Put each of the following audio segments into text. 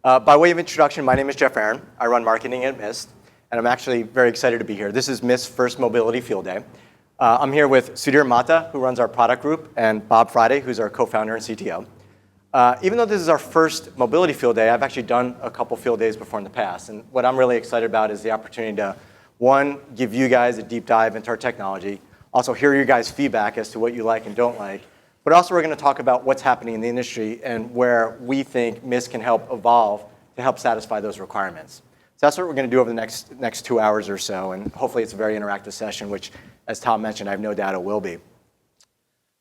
By way of introduction, my name is Jeff Aaron. I run marketing at Mist, and I'm actually very excited to be here. This is Mist's first Mobility Field Day. I'm here with Sudhir Mata, who runs our product group, and Bob Friday, who's our co-founder and CTO. Even though this is our first Mobility Field Day, I've actually done a couple field days before in the past, and what I'm really excited about is the opportunity to, one, give you guys a deep dive into our technology, also hear your guys' feedback as to what you like and don't like, but also we're going to talk about what's happening in the industry and where we think Mist can help evolve to help satisfy those requirements. So that's what we're going to do over the next 2 hours or so, and hopefully it's a very interactive session, which, as Tom mentioned, I have no doubt it will be.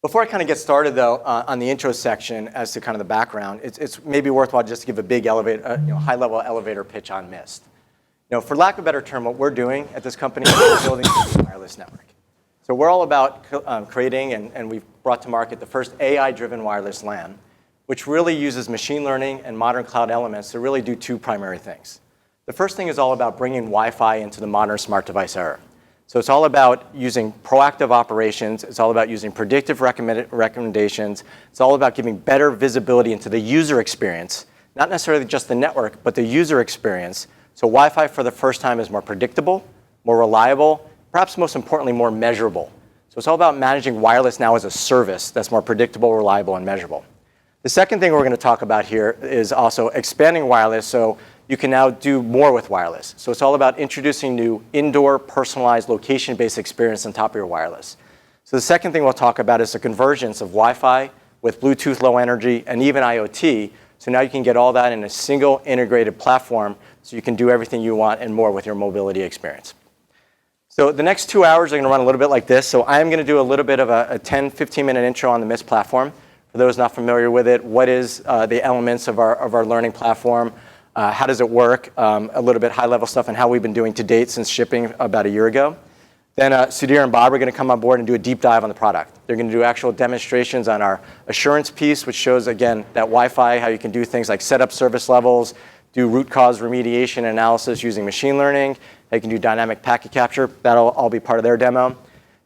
Before I kind of get started, though, on the intro section as to kind of the background, it's maybe worthwhile just to give a big high-level elevator pitch on Mist. For lack of a better term, what we're doing at this company is building a wireless network. So we're all about creating, and we've brought to market the first AI-driven wireless LAN, which really uses machine learning and modern cloud elements to really do two primary things. The first thing is all about bringing Wi-Fi into the modern smart device era. So it's all about using proactive operations. It's all about using predictive recommendations. It's all about giving better visibility into the user experience, not necessarily just the network, but the user experience. So Wi-Fi for the first time is more predictable, more reliable, perhaps most importantly, more measurable. So it's all about managing wireless now as a service that's more predictable, reliable, and measurable. The second thing we're going to talk about here is also expanding wireless so you can now do more with wireless. So it's all about introducing new indoor, personalized, location-based experience on top of your wireless. So the second thing we'll talk about is the convergence of Wi-Fi with Bluetooth Low Energy and even IoT. So now you can get all that in a single integrated platform so you can do everything you want and more with your mobility experience. So the next 2 hours are going to run a little bit like this. So I am going to do a little bit of a 10, 15-minute intro on the Mist platform. For those not familiar with it, what is the elements of our learning platform? How does it work? A little bit high-level stuff and how we've been doing to date since shipping about a year ago. Then Sudhir and Bob are going to come on board and do a deep dive on the product. They're going to do actual demonstrations on our assurance piece, which shows, again, that Wi-Fi, how you can do things like set up service levels, do root cause remediation analysis using machine learning. They can do dynamic packet capture. That'll all be part of their demo.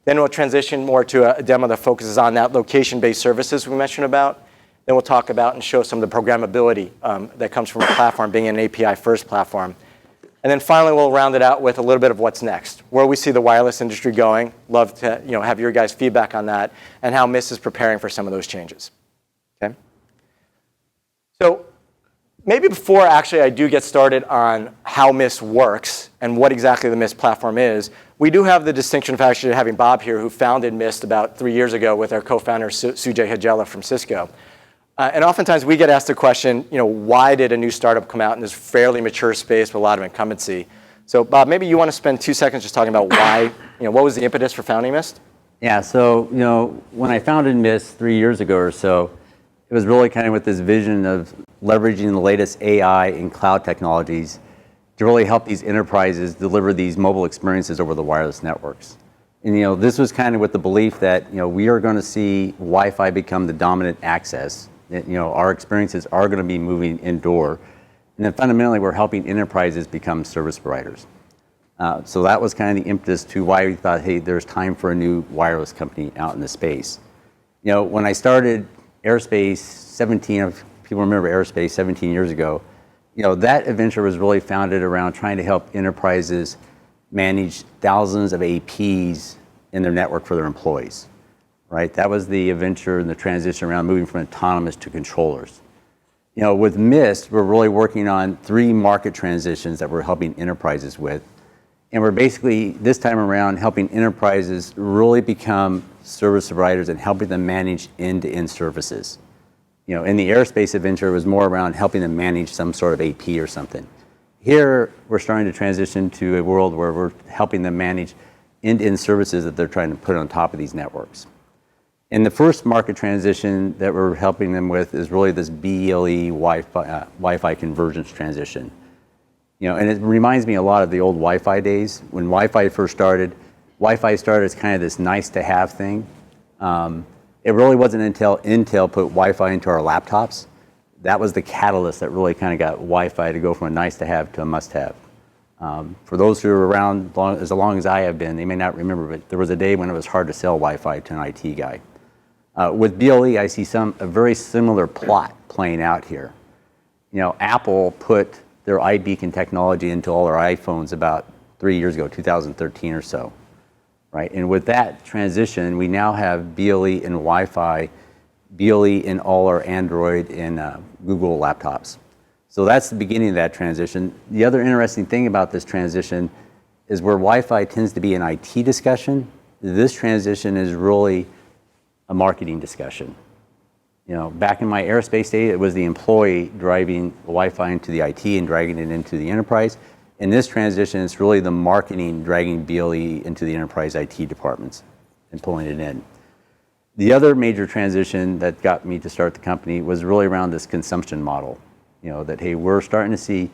Then we'll transition more to a demo that focuses on that location-based services we mentioned about. Then we'll talk about and show some of the programmability that comes from a platform being an API-first platform. And then finally, we'll round it out with a little bit of what's next, where we see the wireless industry going. Love to have your guys' feedback on that and how Mist is preparing for some of those changes. Okay? So maybe before actually I do get started on how Mist works and what exactly the Mist platform is, we do have the distinction of actually having Bob here, who founded Mist about 3 years ago with our co-founder Sujay Hajela from Cisco. And oftentimes we get asked the question, why did a new startup come out in this fairly mature space with a lot of incumbency? So Bob, maybe you want to spend 2 seconds just talking about why, what was the impetus for founding Mist? Yeah, so when I founded Mist 3 years ago or so, it was really kind of with this vision of leveraging the latest AI and cloud technologies to really help these enterprises deliver these mobile experiences over the wireless networks. And this was kind of with the belief that we are going to see Wi-Fi become the dominant access. Our experiences are going to be moving indoor, and then fundamentally we're helping enterprises become service providers. So that was kind of the impetus to why we thought, hey, there's time for a new wireless company out in the space. When I started Aerospace people remember Aerospace 17 years ago, that adventure was really founded around trying to help enterprises manage thousands of APs in their network for their employees, right? That was the adventure and the transition around moving from autonomous to controllers. With Mist, we're really working on 3 market transitions that we're helping enterprises with. And we're basically, this time around, helping enterprises really become service providers and helping them manage end-to-end services. In the aerospace adventure, it was more around helping them manage some sort of AP or something. Here, we're starting to transition to a world where we're helping them manage end-to-end services that they're trying to put on top of these networks. And the first market transition that we're helping them with is really this BLE Wi-Fi convergence transition. And it reminds me a lot of the old Wi-Fi days. When Wi-Fi first started, Wi-Fi started as kind of this nice-to-have thing. It really wasn't until Intel put Wi-Fi into our laptops. That was the catalyst that really kind of got Wi-Fi to go from a nice-to-have to a must-have. For those who are around as long as I have been, they may not remember, but there was a day when it was hard to sell Wi-Fi to an IT guy. With BLE, I see a very similar plot playing out here. Apple put their iBeacon technology into all their iPhones about 3 years ago, 2013 or so, right? And with that transition, we now have BLE in Wi-Fi, BLE in all our Android and Google laptops. So that's the beginning of that transition. The other interesting thing about this transition is where Wi-Fi tends to be an IT discussion, this transition is really a marketing discussion. Back in my aerospace days, it was the employee driving Wi-Fi into the IT and dragging it into the enterprise. In this transition, it's really the marketing dragging BLE into the enterprise IT departments and pulling it in. The other major transition that got me to start the company was really around this consumption model. That, hey, we're starting to see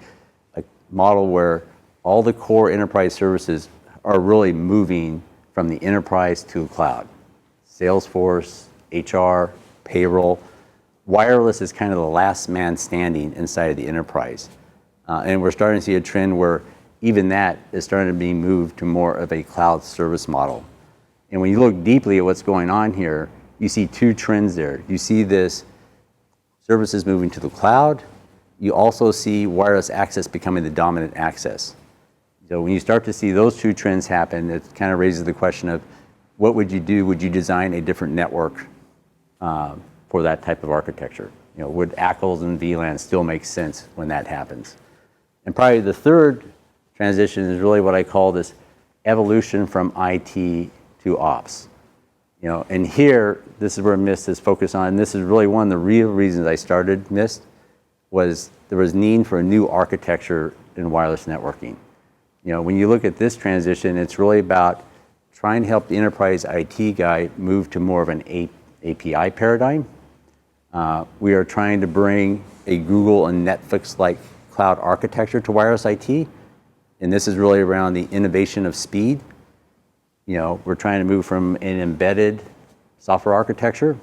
a model where all the core enterprise services are really moving from the enterprise to cloud. Salesforce, HR, payroll. Wireless is kind of the last man standing inside of the enterprise. And we're starting to see a trend where even that is starting to be moved to more of a cloud service model. And when you look deeply at what's going on here, you see two trends there. You see this services moving to the cloud. You also see wireless access becoming the dominant access. So when you start to see those two trends happen, it kind of raises the question of what would you do? Would you design a different network for that type of architecture? Would ACLs and VLANs still make sense when that happens? And probably the third transition is really what I call this evolution from IT to ops. And here, this is where Mist is focused on. And this is really one of the real reasons I started Mist, was there was need for a new architecture in wireless networking. When you look at this transition, it's really about trying to help the enterprise IT guy move to more of an API paradigm. We are trying to bring a Google and Netflix-like cloud architecture to wireless IT. And this is really around the innovation of speed. We're trying to move from an embedded software architecture,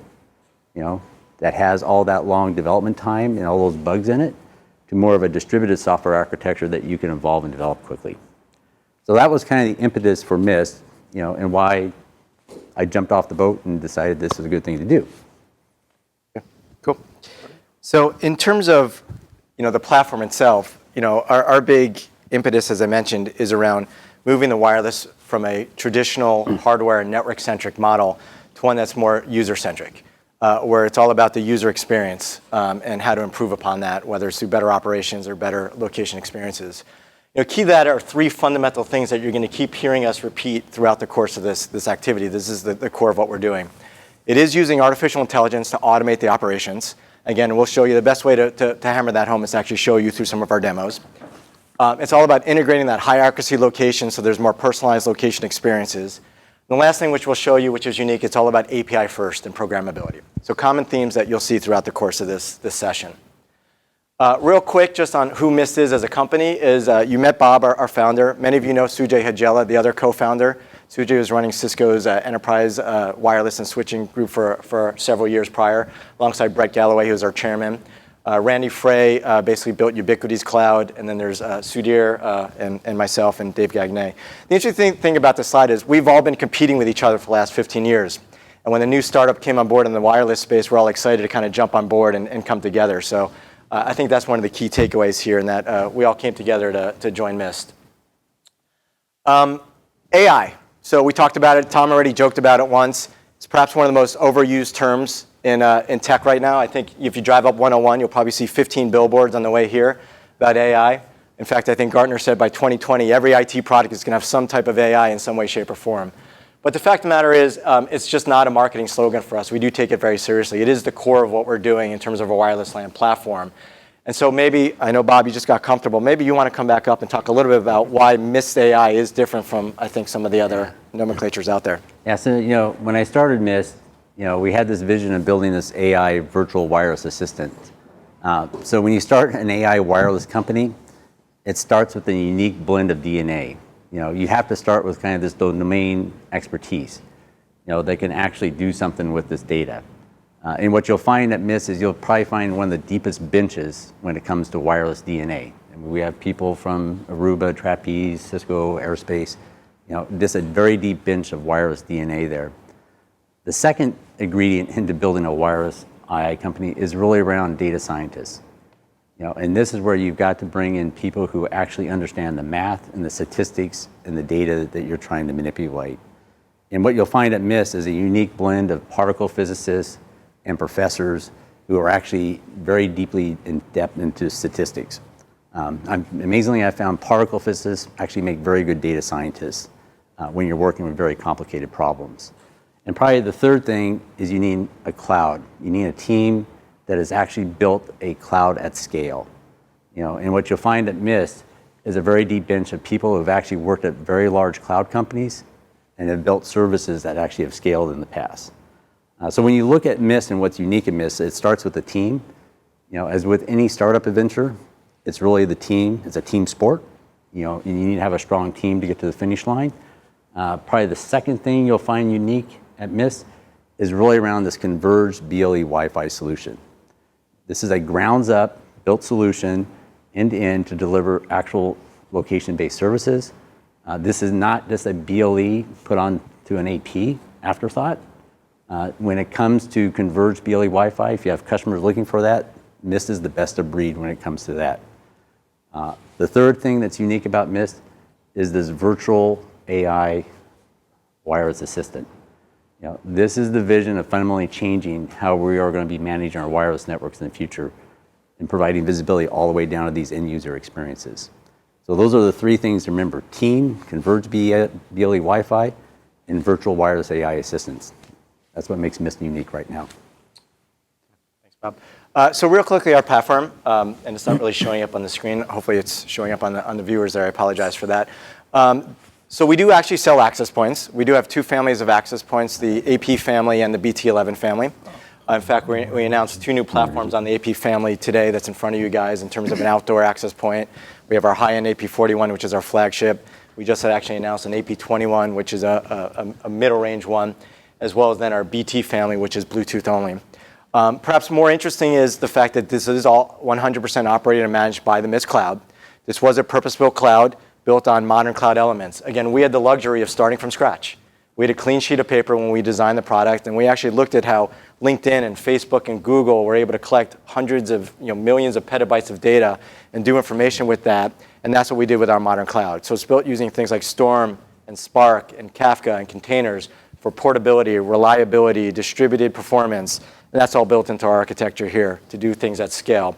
that has all that long development time and all those bugs in it, to more of a distributed software architecture that you can evolve and develop quickly. So that was kind of the impetus for Mist, and why I jumped off the boat and decided this was a good thing to do. Yeah, cool. So in terms of, the platform itself, our big impetus, as I mentioned, is around moving the wireless from a traditional hardware and network-centric model to one that's more user-centric, where it's all about the user experience and how to improve upon that, whether it's through better operations or better location experiences. Key to that are three fundamental things that you're going to keep hearing us repeat throughout the course of this activity. This is the core of what we're doing. It is using artificial intelligence to automate the operations. Again, we'll show you the best way to hammer that home is to actually show you through some of our demos. It's all about integrating that high accuracy location so there's more personalized location experiences. And the last thing which we'll show you, which is unique, it's all about API first and programmability. So common themes that you'll see throughout the course of this session. Real quick, just on who Mist is as a company, is you met Bob, our founder. Many of you know Sujay Hajela, the other co-founder. Sujay was running Cisco's enterprise wireless and switching group for several years prior, alongside Brett Galloway, who's our chairman. Randy Frey basically built Ubiquiti's cloud, and then there's Sudhir and myself and Dave Gagne. The interesting thing about this slide is we've all been competing with each other for the last 15 years. And when the new startup came on board in the wireless space, we're all excited to kind of jump on board and come together. So I think that's one of the key takeaways here, in that we all came together to join Mist. AI. So we talked about it. Tom already joked about it once. It's perhaps one of the most overused terms in tech right now. I think if you drive up 101, you'll probably see 15 billboards on the way here about AI. In fact, I think Gartner said by 2020, every IT product is going to have some type of AI in some way, shape, or form. But the fact of the matter is, it's just not a marketing slogan for us. We do take it very seriously. It is the core of what we're doing in terms of a wireless LAN platform. And so maybe, I know, Bob, you just got comfortable. Maybe you want to come back up and talk a little bit about why Mist AI is different from, I think, some of the other nomenclatures out there. Yeah, so, when I started Mist, we had this vision of building this AI virtual wireless assistant. So when you start an AI wireless company, it starts with a unique blend of DNA. You have to start with kind of this domain expertise, that can actually do something with this data. And what you'll find at Mist is you'll probably find one of the deepest benches when it comes to wireless DNA. We have people from Aruba, Trapeze, Cisco, Aerospace, just a very deep bench of wireless DNA there. The second ingredient into building a wireless AI company is really around data scientists. And this is where you've got to bring in people who actually understand the math and the statistics and the data that you're trying to manipulate. And what you'll find at MIST is a unique blend of particle physicists and professors who are actually very deeply in depth into statistics. Amazingly, I found particle physicists actually make very good data scientists when you're working with very complicated problems. And probably the third thing is you need a cloud. You need a team that has actually built a cloud at scale. And what you'll find at MIST is a very deep bench of people who have actually worked at very large cloud companies and have built services that actually have scaled in the past. So when you look at MIST and what's unique in MIST, it starts with the team. As with any startup venture, it's really the team. It's a team sport. You need to have a strong team to get to the finish line. Probably the second thing you'll find unique at MIST is really around this converged BLE Wi-Fi solution. This is a grounds-up built solution end-to-end to deliver actual location-based services. This is not just a BLE put onto an AP afterthought. When it comes to converged BLE Wi-Fi, if you have customers looking for that, MIST is the best of breed when it comes to that. The third thing that's unique about MIST is this virtual AI wireless assistant. This is the vision of fundamentally changing how we are going to be managing our wireless networks in the future and providing visibility all the way down to these end user experiences. So those are the three things to remember: team, converged BLE Wi-Fi, and virtual wireless AI assistants. That's what makes MIST unique right now. Thanks, Bob. So real quickly, our platform, and it's not really showing up on the screen. Hopefully it's showing up on the viewers there. I apologize for that. So we do actually sell access points. We do have two families of access points, the AP family and the BT11 family. In fact, we announced two new platforms on the AP family today that's in front of you guys in terms of an outdoor access point. We have our high-end AP41, which is our flagship. We just had actually announced an AP21, which is a middle range one, as well as then our BT family, which is Bluetooth only. Perhaps more interesting is the fact that this is all 100% operated and managed by the MIST Cloud. This was a purpose-built cloud built on modern cloud elements. Again, we had the luxury of starting from scratch. We had a clean sheet of paper when we designed the product, and we actually looked at how LinkedIn and Facebook and Google were able to collect hundreds of, millions of petabytes of data and do information with that, and that's what we did with our modern cloud. So it's built using things like Storm and Spark and Kafka and containers for portability, reliability, distributed performance, and that's all built into our architecture here to do things at scale.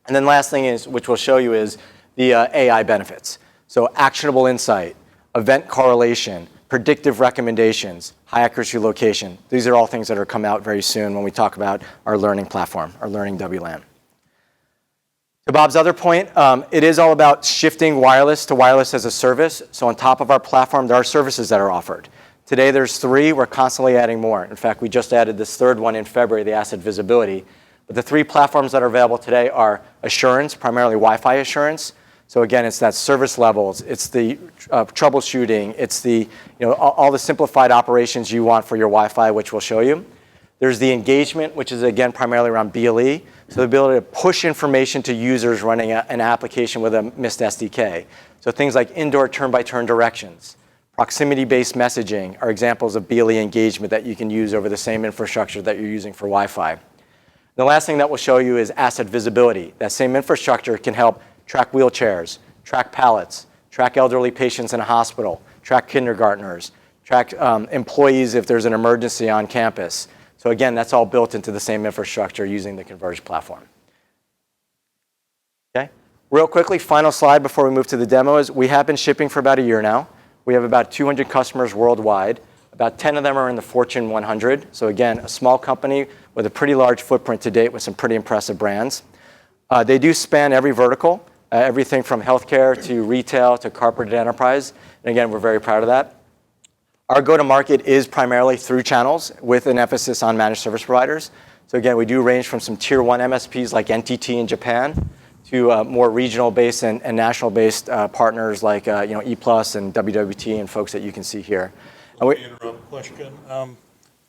And then last thing is, which we'll show you, is the AI benefits. So actionable insight, event correlation, predictive recommendations, high accuracy location. These are all things that are come out very soon when we talk about our learning platform, our learning WLAN. To Bob's other point, it is all about shifting wireless to wireless as a service. So on top of our platform, there are services that are offered. Today there's 3, we're constantly adding more. In fact, we just added this third one in February, the asset visibility. But the 3 platforms that are available today are assurance, primarily Wi-Fi assurance. So again, it's that service levels, it's the troubleshooting, it's the all the simplified operations you want for your Wi-Fi, which we'll show you. There's the engagement, which is again primarily around BLE, so the ability to push information to users running an application with a MIST SDK. So things like indoor turn-by-turn directions, proximity-based messaging are examples of BLE engagement that you can use over the same infrastructure that you're using for Wi-Fi. The last thing that we'll show you is asset visibility. That same infrastructure can help track wheelchairs, track pallets, track elderly patients in a hospital, track kindergartners, track employees if there's an emergency on campus. So again, that's all built into the same infrastructure using the Converged platform. Okay, real quickly, final slide before we move to the demo is we have been shipping for about a year now. We have about 200 customers worldwide. About 10 of them are in the Fortune 100. So again, a small company with a pretty large footprint to date with some pretty impressive brands. They do span every vertical. Everything from healthcare to retail to corporate enterprise. And again, we're very proud of that. Our go-to-market is primarily through channels with an emphasis on managed service providers. So again, we do range from some tier 1 MSPs like NTT in Japan to more regional-based and national-based partners like E+ and WWT and folks that you can see here. Let me interrupt a question. Of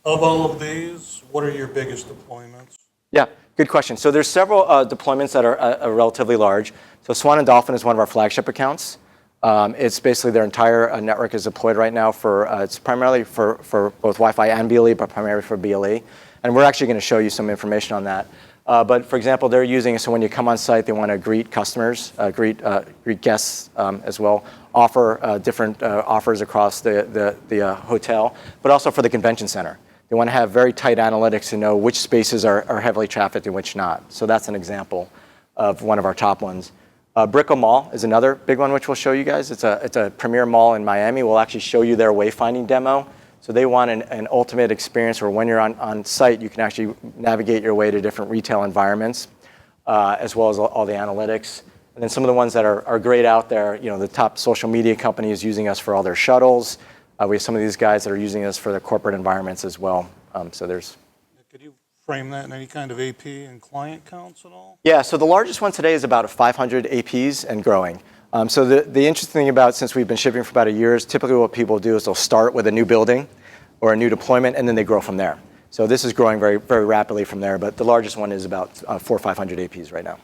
all of these, what are your biggest deployments? Yeah, good question. So there's several deployments that are relatively large. So Swan and Dolphin is one of our flagship accounts. It's basically their entire network is deployed right now for, it's primarily for both Wi-Fi and BLE, but primarily for BLE. And we're actually going to show you some information on that. But for example, they're using it so when you come on site, they want to greet customers, greet guests as well, offer different offers across the hotel, but also for the convention center. They want to have very tight analytics to know which spaces are heavily trafficked and which not. So that's an example of one of our top ones. Brickell Mall is another big one which we'll show you guys. It's a premier mall in Miami. We'll actually show you their wayfinding demo. So they want an ultimate experience where when you're on site, you can actually navigate your way to different retail environments, as well as all the analytics. And then some of the ones that are great out there, the top social media companies using us for all their shuttles. We have some of these guys that are using us for their corporate environments as well. So there's. Could you frame that in any kind of AP and client counts at all? Yeah, so the largest one today is about 500 APs and growing. So the interesting thing about, since we've been shipping for about a year, is typically what people do is they'll start with a new building or a new deployment, and then they grow from there. So this is growing very, very rapidly from there, but the largest one is about 400 or 500 APs right now.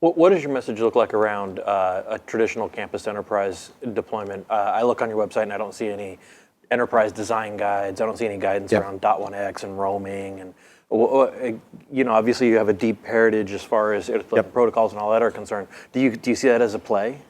What does your message look like around a traditional campus enterprise deployment? I look on your website and I don't see any enterprise design guides. I don't see any guidance around .1x and roaming. And obviously you have a deep heritage as far as protocols and all that are concerned. Do you see that as a play?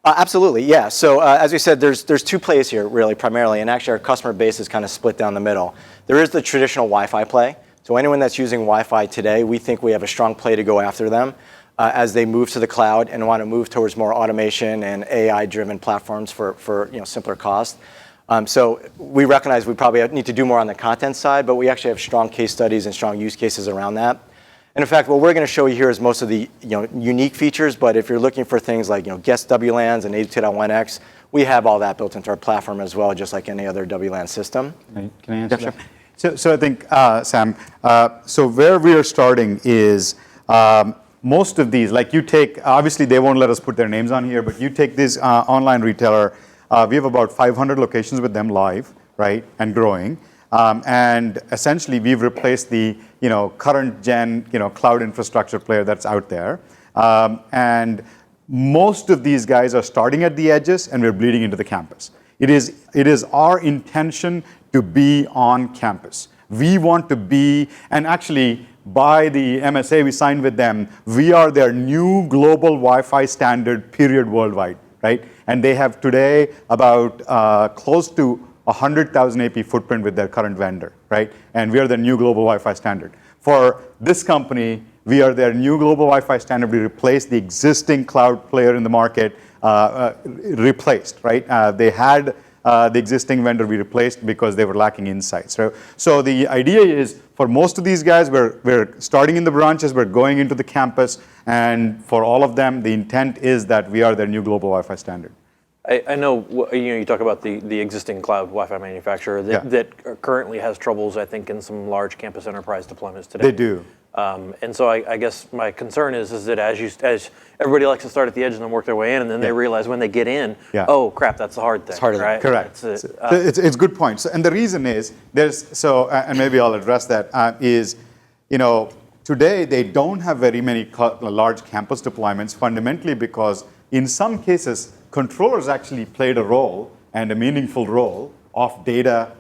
Absolutely, yeah. So as we said, there's two plays here really primarily, and actually our customer base is kind of split down the middle. There is the traditional Wi-Fi play. So anyone that's using Wi-Fi today, we think we have a strong play to go after them. As they move to the cloud and want to move towards more automation and AI-driven platforms for simpler cost. So we recognize we probably need to do more on the content side, but we actually have strong case studies and strong use cases around that. And in fact, what we're going to show you here is most of the unique features, but if you're looking for things like guest WLANs and 82.1x, we have all that built into our platform as well, just like any other WLAN system. Can I answer that? So I think, Sam, so where we are starting is most of these, like you take, obviously they won't let us put their names on here, but you take this online retailer, we have about 500 locations with them live, right, and growing. And essentially we've replaced the current gen cloud infrastructure player that's out there. And most of these guys are starting at the edges and we're bleeding into the campus. It is our intention to be on campus. We want to be, and actually by the MSA we signed with them, we are their new global Wi-Fi standard period worldwide, right? And they have today about close to 100,000 AP footprint with their current vendor, right? And we are the new global Wi-Fi standard. For this company, we are their new global Wi-Fi standard. We replaced the existing cloud player in the market, replaced, right? They had the existing vendor we replaced because they were lacking insights. So the idea is for most of these guys, we're starting in the branches, we're going into the campus, and for all of them, the intent is that we are their new global Wi-Fi standard. I know you talk about the existing cloud Wi-Fi manufacturer that currently has troubles, I think, in some large campus enterprise deployments today. They do. And so I guess my concern is that as everybody likes to start at the edge and then work their way in, and then they realize when they get in, oh crap, that's the hard thing. It's harder, right? Correct. It's a good point. So, and the reason is and maybe I'll address that is, today they don't have very many large campus deployments fundamentally because in some cases controllers actually played a role and a meaningful role of data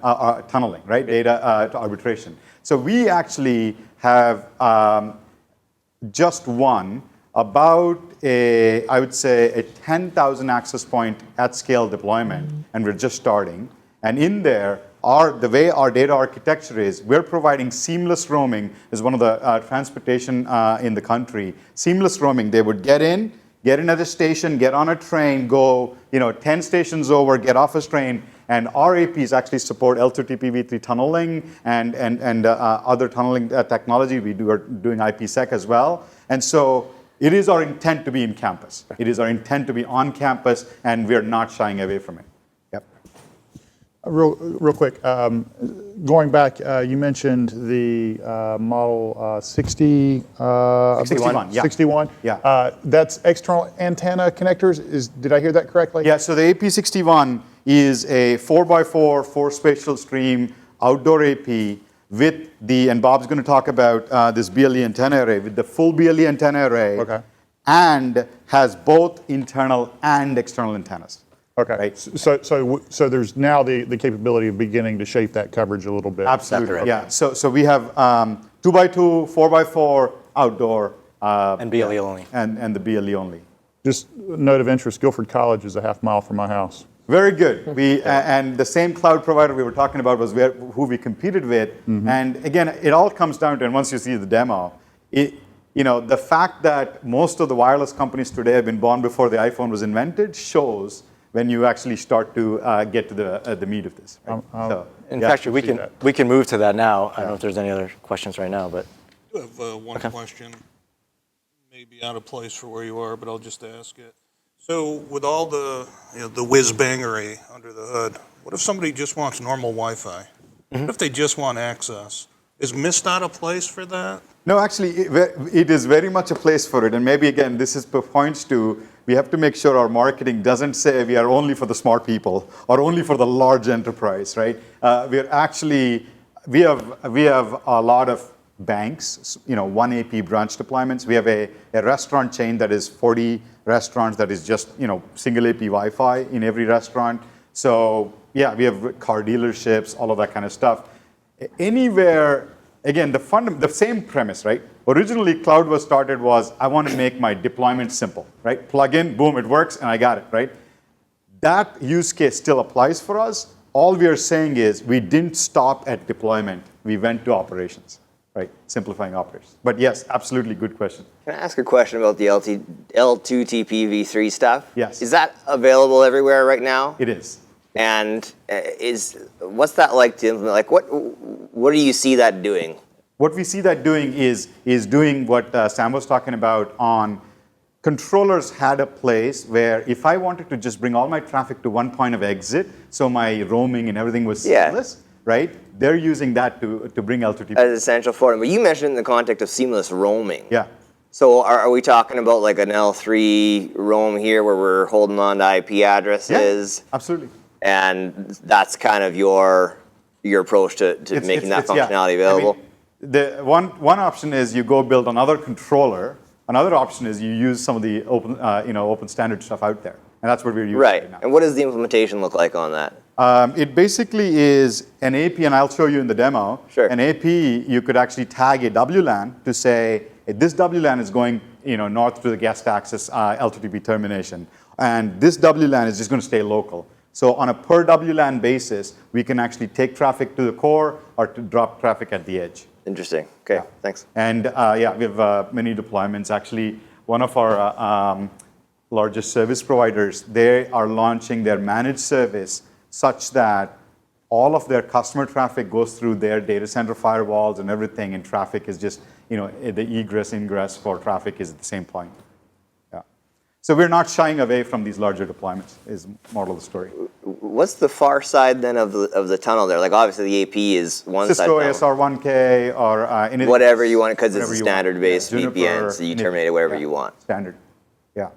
tunneling, right? Data to arbitration. So we actually have just won about I would say a 10,000 access point at scale deployment, and we're just starting. And in there, the way our data architecture is, we're providing seamless roaming is one of the transportation in the country. Seamless roaming, they would get in at a station, get on a train, go 10 stations over, get off a train, and our APs actually support L2TP v3 tunneling and other tunneling technology. Are doing IPsec as well. And so it is our intent to be in campus. It is our intent to be on campus, and we're not shying away from it. Yep. Real quick, going back, you mentioned the model 60, 61, yeah. 61. Yeah. That's external antenna connectors. Did I hear that correctly? Yeah. So the AP61 is a 4x4 4-spatial stream outdoor AP with and Bob's going to talk about this BLE antenna array, with the full BLE antenna array, and has both internal and external antennas. Okay. Right? So there's now the capability of beginning to shape that coverage a little bit. Absolutely. Yeah. So we have 2x2, 4x4, outdoor. And BLE only. And the BLE only. Just a note of interest, Guilford College is a half mile from my house. Very good. And the same cloud provider we were talking about was who we competed with. And again, it all comes down to, and once you see the demo, the fact that most of the wireless companies today have been born before the iPhone was invented shows when you actually start to get to the meat of this. Right? In fact, we can move to that now. I don't know if there's any other questions right now, but. I have one question, maybe out of place for where you are, but I'll just ask it. So with all the the whiz-bangery under the hood, what if somebody just wants normal Wi-Fi? What if they just want access? Is Mist out of place for that? No, actually, it is very much a place for it. And maybe, again, this points to we have to make sure our marketing doesn't say we are only for the smart people or only for the large enterprise, right? We have a lot of banks, one AP branch deployments. We have a restaurant chain that is 40 restaurants that is just, single AP Wi-Fi in every restaurant. So yeah, we have car dealerships, all of that kind of stuff. Anywhere, again, the same premise, right? Originally, cloud was started I want to make my deployment simple, right? Plug in, boom, it works, and I got it, right? That use case still applies for us. All we are saying is we didn't stop at deployment. We went to operations, right? Simplifying operations. But yes, absolutely good question. Can I ask a question about the L2TP v3 stuff? Yes. Is that available everywhere right now? It is. And what's that like to implement? Like, what do you see that doing? What we see that doing is doing what Sam was talking about on controllers had a place where if I wanted to just bring all my traffic to one point of exit, so my roaming and everything was seamless, right? They're using that to bring L2TP. As essential for them. But you mentioned in the context of seamless roaming. Yeah. So are we talking about like an L3 roam here where we're holding on to IP addresses? Yeah, absolutely. And that's kind of your approach to making that functionality available? I mean, the one option is you go build another controller. Another option is you use some of the open standard stuff out there, and that's what we're using right now. And what does the implementation look like on that? It basically is an AP, and I'll show you in the demo. Sure. An AP, you could actually tag a WLAN to say, this WLAN is going north to the guest access L2TP termination, and this WLAN is just going to stay local. So on a per WLAN basis, we can actually take traffic to the core or to drop traffic at the edge. Interesting. Okay, thanks. And we have many deployments. Actually, one of our largest service providers, they are launching their managed service such that all of their customer traffic goes through their data center firewalls and everything, and traffic is just, the egress, ingress for traffic is at the same point. So we're not shying away from these larger deployments, is moral of the story. What's the far side then of the tunnel there? Like obviously the AP is one Cisco side. Cisco ASR1K or anything. Whatever you want, because it's a Whatever you want. standard-based Juniper, VPN, so you terminate it wherever you want. Standard, yeah.